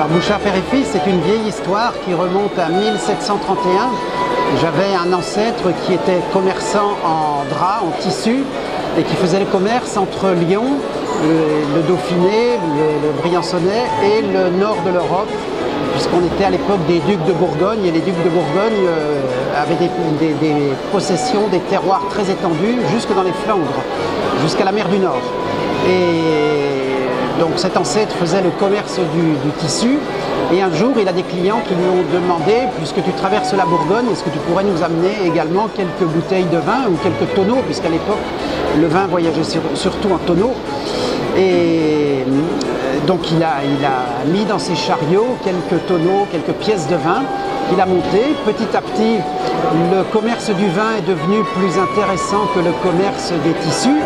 Alors Bouchard Père et Fils, c'est une vieille histoire qui remonte à 1731. J'avais un ancêtre qui était commerçant en drap, en tissu, et qui faisait le commerce entre Lyon, le Dauphiné, le Briançonnais et le nord de l'Europe, puisqu'on était à l'époque des ducs de Bourgogne, et les ducs de Bourgogne avaient des possessions, des terroirs très étendus, jusque dans les Flandres, jusqu'à la mer du Nord. Et donc cet ancêtre faisait le commerce du tissu, et un jour il a des clients qui lui ont demandé, puisque tu traverses la Bourgogne, est-ce que tu pourrais nous amener également quelques bouteilles de vin ou quelques tonneaux, puisqu'à l'époque le vin voyageait surtout en tonneaux. Et donc il a mis dans ses chariots quelques tonneaux, quelques pièces de vin qu'il a montées. Petit à petit, le commerce du vin est devenu plus intéressant que le commerce des tissus.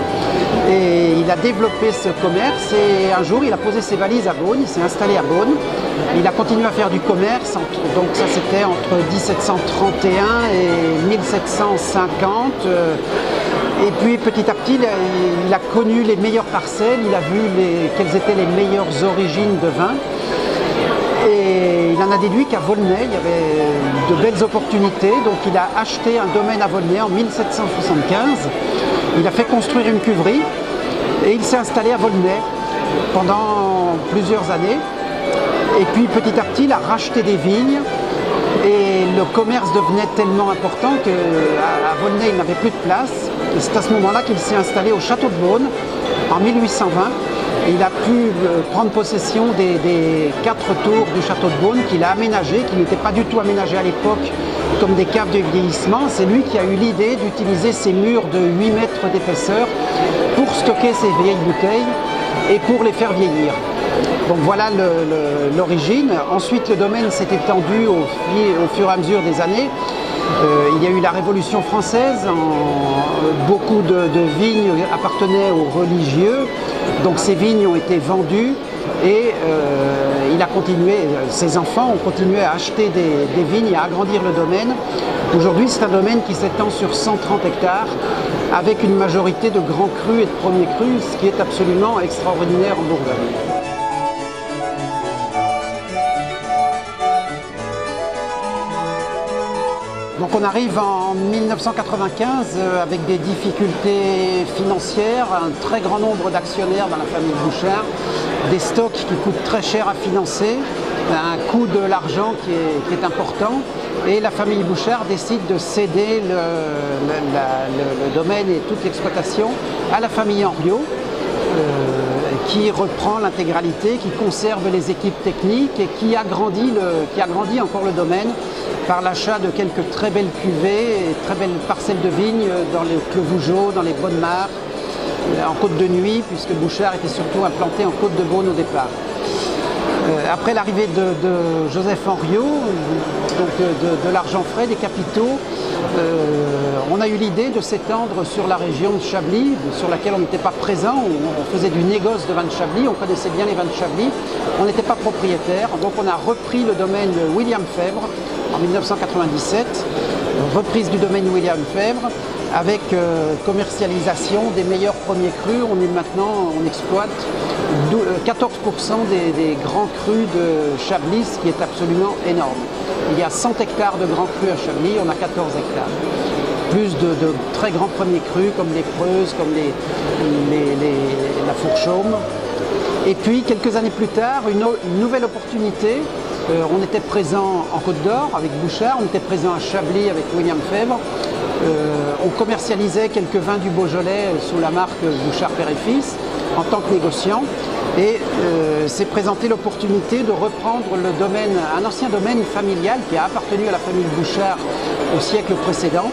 Et il a développé ce commerce, et un jour il a posé ses valises à Beaune, il s'est installé à Beaune. Il a continué à faire du commerce, donc ça c'était entre 1731 et 1750. Et puis petit à petit, il a connu les meilleures parcelles, il a vu quelles étaient les meilleures origines de vin. Et il en a déduit qu'à Volnay, il y avait de belles opportunités. Donc il a acheté un domaine à Volnay en 1775. Il a fait construire une cuverie et il s'est installé à Volnay pendant plusieurs années. Et puis petit à petit, il a racheté des vignes. Et le commerce devenait tellement important qu'à Volnay, il n'avait plus de place. Et c'est à ce moment-là qu'il s'est installé au château de Beaune en 1820. Et il a pu prendre possession des 4 tours du château de Beaune qu'il a aménagé, qui n'étaient pas du tout aménagés à l'époque comme des caves de vieillissement. C'est lui qui a eu l'idée d'utiliser ces murs de 8 mètres d'épaisseur pour stocker ces vieilles bouteilles et pour les faire vieillir. Donc voilà l'origine. Ensuite, le domaine s'est étendu au fur et à mesure des années. Il y a eu la Révolution française, beaucoup de vignes appartenaient aux religieux, donc ces vignes ont été vendues et il a continué, ses enfants ont continué à acheter des vignes et à agrandir le domaine. Aujourd'hui, c'est un domaine qui s'étend sur 130 hectares avec une majorité de grands crus et de premiers crus, ce qui est absolument extraordinaire en Bourgogne. Donc on arrive en 1995 avec des difficultés financières, un très grand nombre d'actionnaires dans la famille Bouchard, des stocks qui coûtent très cher à financer, un coût de l'argent qui est important, et la famille Bouchard décide de céder le domaine et toute l'exploitation à la famille Henriot, qui reprend l'intégralité, qui conserve les équipes techniques et qui agrandit encore le domaine par l'achat de quelques très belles cuvées et très belles parcelles de vignes dans les Clos-Vougeot, dans les Bonnes-Mares, en Côte de Nuit, puisque Bouchard était surtout implanté en Côte de Beaune au départ. Après l'arrivée de Joseph Henriot, donc de l'argent frais, des capitaux, on a eu l'idée de s'étendre sur la région de Chablis, sur laquelle on n'était pas présent. On faisait du négoce de vin de Chablis, on connaissait bien les vins de Chablis, on n'était pas propriétaire, donc on a repris le domaine de William Febvre en 1997, reprise du domaine William Febvre, avec commercialisation des meilleurs premiers crus. On exploite 14% des grands crus de Chablis, ce qui est absolument énorme. Il y a 100 hectares de grands crus à Chablis, on a 14 hectares. plus de très grands premiers crus comme les Preuses, comme la Fourchaume. Et puis quelques années plus tard, une nouvelle opportunité. On était présent en Côte d'Or avec Bouchard, on était présent à Chablis avec William Febvre. On commercialisait quelques vins du Beaujolais sous la marque Bouchard Père et Fils en tant que négociant. Et s'est présentée l'opportunité de reprendre le domaine, un ancien domaine familial qui a appartenu à la famille Bouchard au siècle précédent.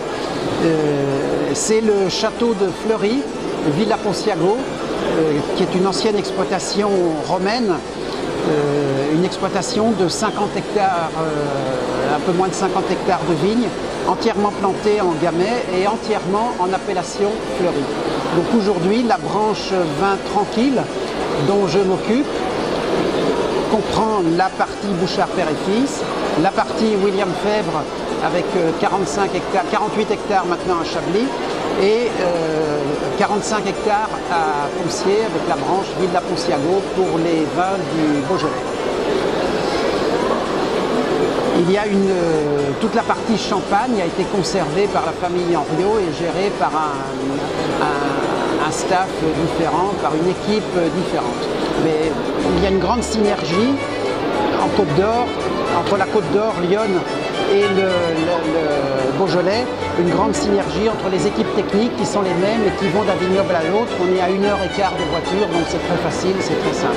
C'est le château de Fleury, Villa Ponciago, qui est une ancienne exploitation romaine, une exploitation de 50 hectares, un peu moins de 50 hectares de vignes, entièrement plantées en gamay et entièrement en appellation Fleury. Donc aujourd'hui, la branche vin tranquille dont je m'occupe comprend la partie Bouchard Père et Fils, la partie William Febvre avec 48 hectares maintenant à Chablis et 45 hectares à Poncier avec la branche Villa Ponciago pour les vins du Beaujolais. Il y a toute la partie Champagne a été conservée par la famille Henriot et gérée par un staff différent, par une équipe différente. Mais il y a une grande synergie en Côte d'Or, entre la Côte d'Or, Lyon et le Beaujolais, une grande synergie entre les équipes techniques qui sont les mêmes et qui vont d'un vignoble à l'autre. On est à 1h15 de voiture, donc c'est très facile, c'est très simple.